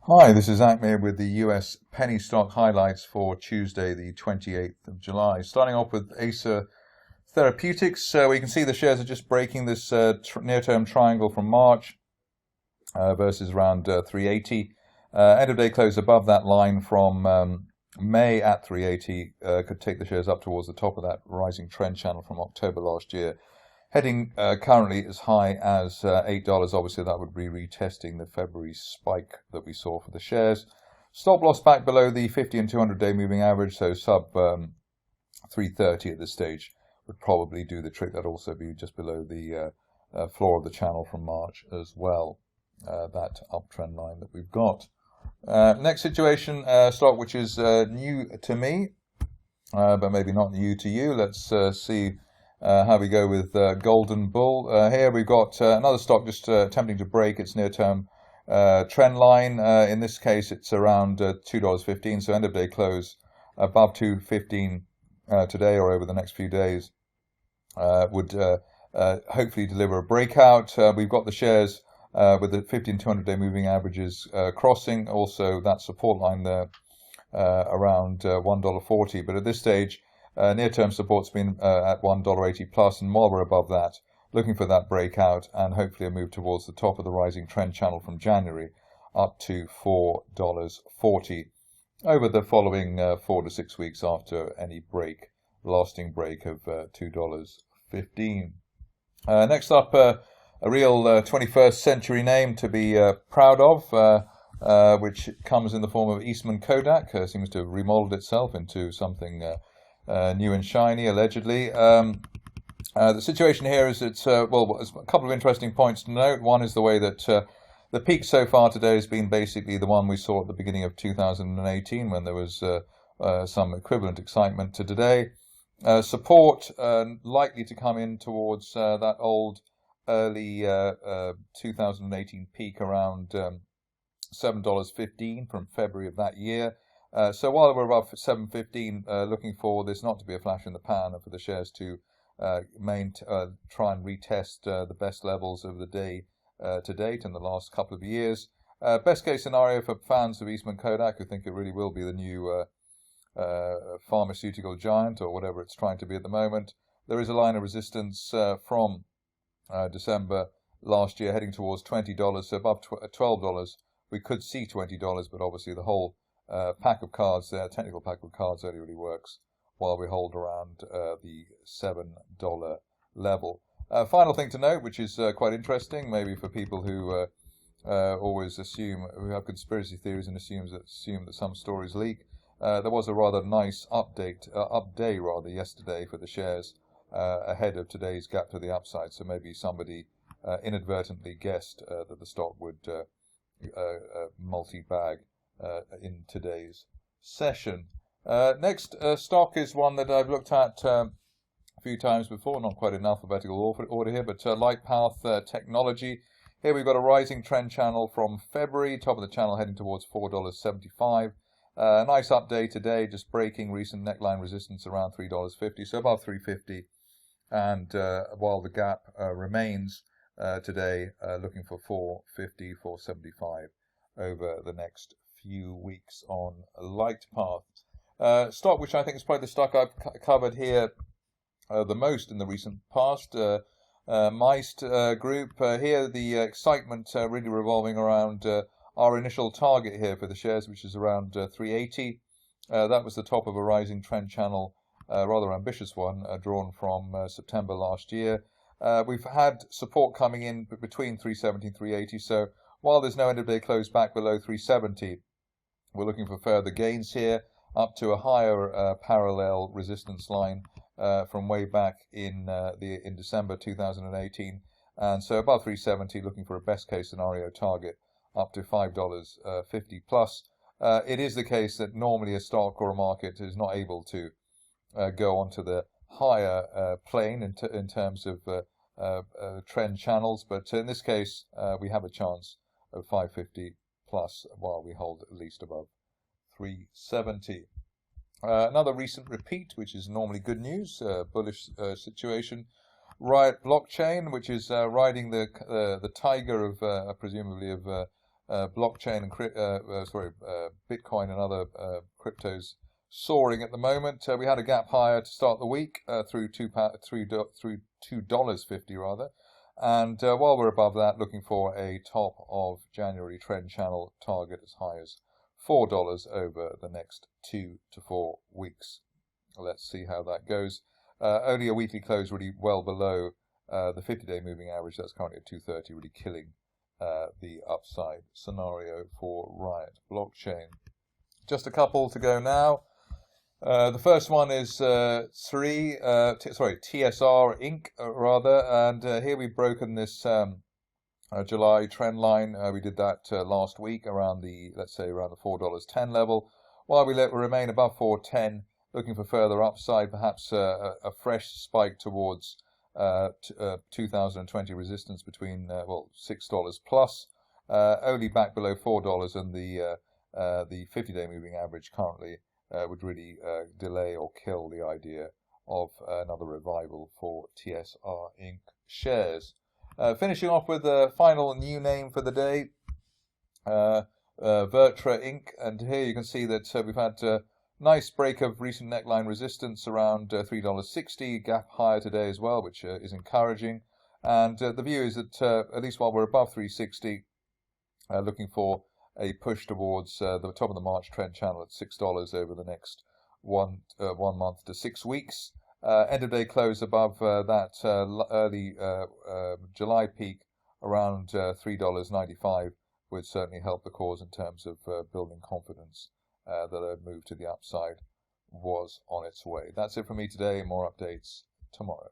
Hi, this is Zak Mir with the US penny stock highlights for Tuesday, the 28th of July. Starting off with Acer Therapeutics, we can see the shares are just breaking this near-term triangle from March versus around 380. End of day close above that line from May at 380 could take the shares up towards the top of that rising trend channel from October last year. Heading currently as high as $8. Obviously, that would be retesting the February spike that we saw for the shares. Stop loss back below the 50 and 200-day moving average, so sub 330 at this stage would probably do the trick. That'd also be just below the floor of the channel from March as well, that uptrend line that we've got. Next situation, stock which is new to me, but maybe not new to you. Let's see how we go with Golden Bull. Here we've got another stock just attempting to break its near-term trend line. In this case, it's around $2.15, so end of day close above $2.15 today or over the next few days would hopefully deliver a breakout. We've got the shares with the 50 and 200-day moving averages crossing. Also, that support line there around $1.40. But at this stage, near-term support's been at $1.80 plus, and while we're above that, looking for that breakout and hopefully a move towards the top of the rising trend channel from January up to $4.40 over the following 4 to 6 weeks after any lasting break of $2.15. Next up, a real 21st century name to be proud of, which comes in the form of Eastman Kodak. Seems to have remodeled itself into something new and shiny, allegedly. The situation here is there's a couple of interesting points to note. One is the way that the peak so far today has been basically the one we saw at the beginning of 2018 when there was some equivalent excitement to today. Support likely to come in towards that old early 2018 peak around $7.15 from February of that year. So while we're above 7.15, looking for this not to be a flash in the pan and for the shares to try and retest the best levels of the day to date in the last couple of years. Best case scenario for fans of Eastman Kodak who think it really will be the new pharmaceutical giant or whatever it's trying to be at the moment. There is a line of resistance from December last year heading towards $20, so above $12 we could see $20, but obviously the whole pack of cards there, technical pack of cards, only really works while we hold around the $7 level. Final thing to note, which is quite interesting, maybe for people who always who have conspiracy theories and assume that some stories leak. There was a rather nice up day yesterday for the shares ahead of today's gap to the upside. So maybe somebody inadvertently guessed that the stock would multi-bag in today's session. Next stock is one that I've looked at a few times before, not quite in alphabetical order here, but LightPath Technology. Here we've got a rising trend channel from February, top of the channel heading towards $4.75. Nice update today, just breaking recent neckline resistance around $3.50, so above $3.50. And while the gap remains today, looking for $4.50, $4.75 over the next few weeks on LightPath. Stock which I think is probably the stock I've covered here the most in the recent past, MICT group. Here the excitement really revolving around our initial target here for the shares, which is around 380. That was the top of a rising trend channel, rather ambitious one, drawn from September last year. We've had support coming in between 370 and 380, so while there's no end of day close back below 370, we're looking for further gains here up to a higher parallel resistance line from way back in December 2018, and so above 370, looking for a best case scenario target up to $5.50 plus. It is the case that normally a stock or a market is not able to go onto the higher plane in terms of trend channels, but in this case we have a chance of 550 plus while we hold at least above 370. Another recent repeat, which is normally good news, bullish situation. Riot blockchain, which is riding the tiger of presumably of blockchain and Bitcoin and other cryptos soaring at the moment. We had a gap higher to start the week through $2.50 rather, and while we're above that, looking for a top of January trend channel target as high as $4 over the next 2 to 4 weeks. Let's see how that goes. Only a weekly close really well below the 50-day moving average. That's currently at 230, really killing the upside scenario for Riot blockchain. Just a couple to go now. The first one is TSR Inc. And here we've broken this July trend line. We did that last week around the, let's say, around the $4.10 level. While we remain above 410, looking for further upside, perhaps a fresh spike towards 2020 resistance between $6 plus, only back below $4, and the 50-day moving average currently would really delay or kill the idea of another revival for TSR Inc. shares. Finishing off with the final new name for the day, VirTra Inc. And here you can see that we've had nice break of recent neckline resistance around $3.60, gap higher today as well, which is encouraging. And the view is that at least while we're above 360, looking for a push towards the top of the March trend channel at $6 over the next 1 month to 6 weeks. End of day close above that early July peak around $3.95 would certainly help the cause in terms of building confidence that a move to the upside was on its way. That's it for me today. More updates tomorrow.